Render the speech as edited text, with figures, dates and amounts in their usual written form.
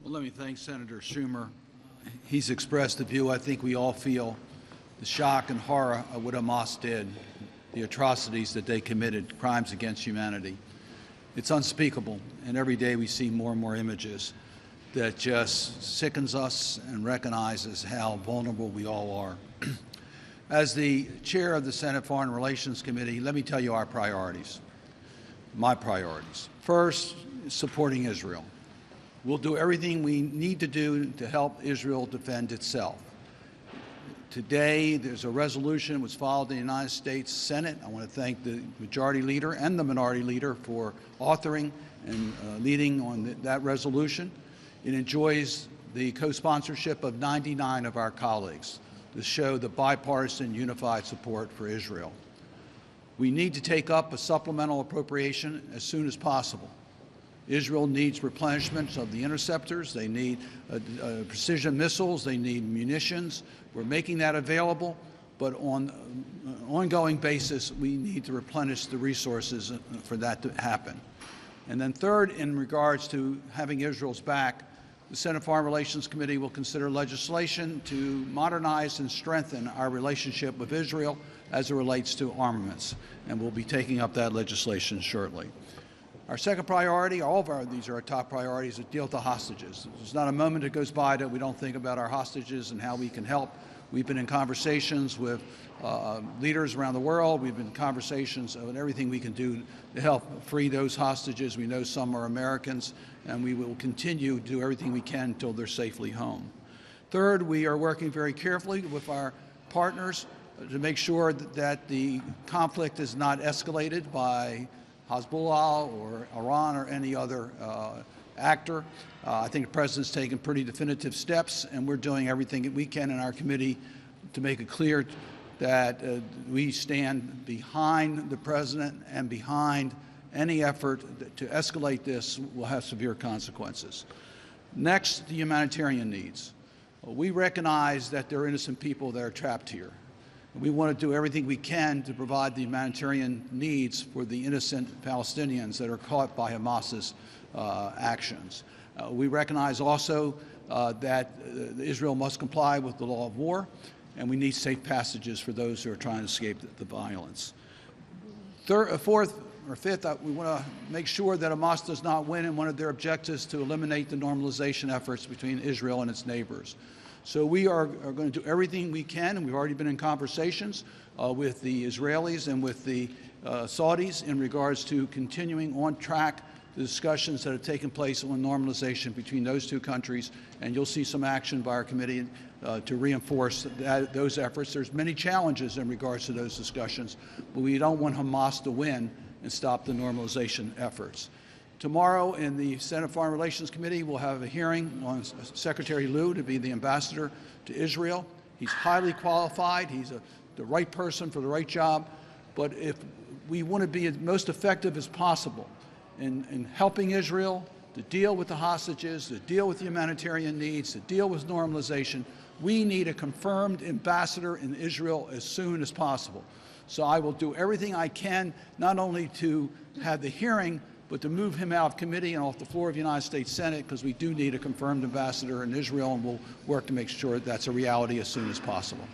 Well, let me thank Senator Schumer. He's expressed the view I think we all feel, the shock and horror of what Hamas did, the atrocities that they committed, crimes against humanity. It's unspeakable, and every day we see more and more images that just sickens us and recognizes how vulnerable we all are. As the chair of the Senate Foreign Relations Committee, let me tell you our priorities, my priorities. First, supporting Israel. We'll do everything we need to do to help Israel defend itself. Today, there's a resolution that was filed in the United States Senate. I want to thank the majority leader and the minority leader for authoring and leading on that resolution. It enjoys the co-sponsorship of 99 of our colleagues to show the bipartisan unified support for Israel. We need to take up a supplemental appropriation as soon as possible. Israel needs replenishment of the interceptors. They need precision missiles. They need munitions. We're making that available, but on an ongoing basis, we need to replenish the resources for that to happen. And then third, in regards to having Israel's back, the Senate Foreign Relations Committee will consider legislation to modernize and strengthen our relationship with Israel as it relates to armaments, and we'll be taking up that legislation shortly. Our second priority, these are our top priorities, is deal with the hostages. There's not a moment that goes by that we don't think about our hostages and how we can help. We've been in conversations with leaders around the world. We've been in conversations on everything we can do to help free those hostages. We know some are Americans, and we will continue to do everything we can until they're safely home. Third, we are working very carefully with our partners to make sure that the conflict is not escalated by Hezbollah or Iran or any other actor. I think the President's taken pretty definitive steps, and we're doing everything we can in our committee to make it clear that we stand behind the President and behind any effort to escalate this will have severe consequences. Next, the humanitarian needs. We recognize that there are innocent people that are trapped here. We want to do everything we can to provide the humanitarian needs for the innocent Palestinians that are caught by Hamas's actions. We recognize also that Israel must comply with the law of war, and we need safe passages for those who are trying to escape the violence. Fourth or fifth, we want to make sure that Hamas does not win in one of their objectives to eliminate the normalization efforts between Israel and its neighbors. So we are going to do everything we can, and we've already been in conversations with the Israelis and with the Saudis in regards to continuing on track the discussions that have taken place on normalization between those two countries, and you'll see some action by our committee to reinforce those efforts. There's many challenges in regards to those discussions, but we don't want Hamas to win and stop the normalization efforts. Tomorrow in the Senate Foreign Relations Committee, we'll have a hearing on Secretary Lew to be the ambassador to Israel. He's highly qualified. He's the right person for the right job. But if we want to be as most effective as possible in helping Israel to deal with the hostages, to deal with the humanitarian needs, to deal with normalization, we need a confirmed ambassador in Israel as soon as possible. So I will do everything I can, not only to have the hearing, but to move him out of committee and off the floor of the United States Senate, because we do need a confirmed ambassador in Israel, and we'll work to make sure that's a reality as soon as possible.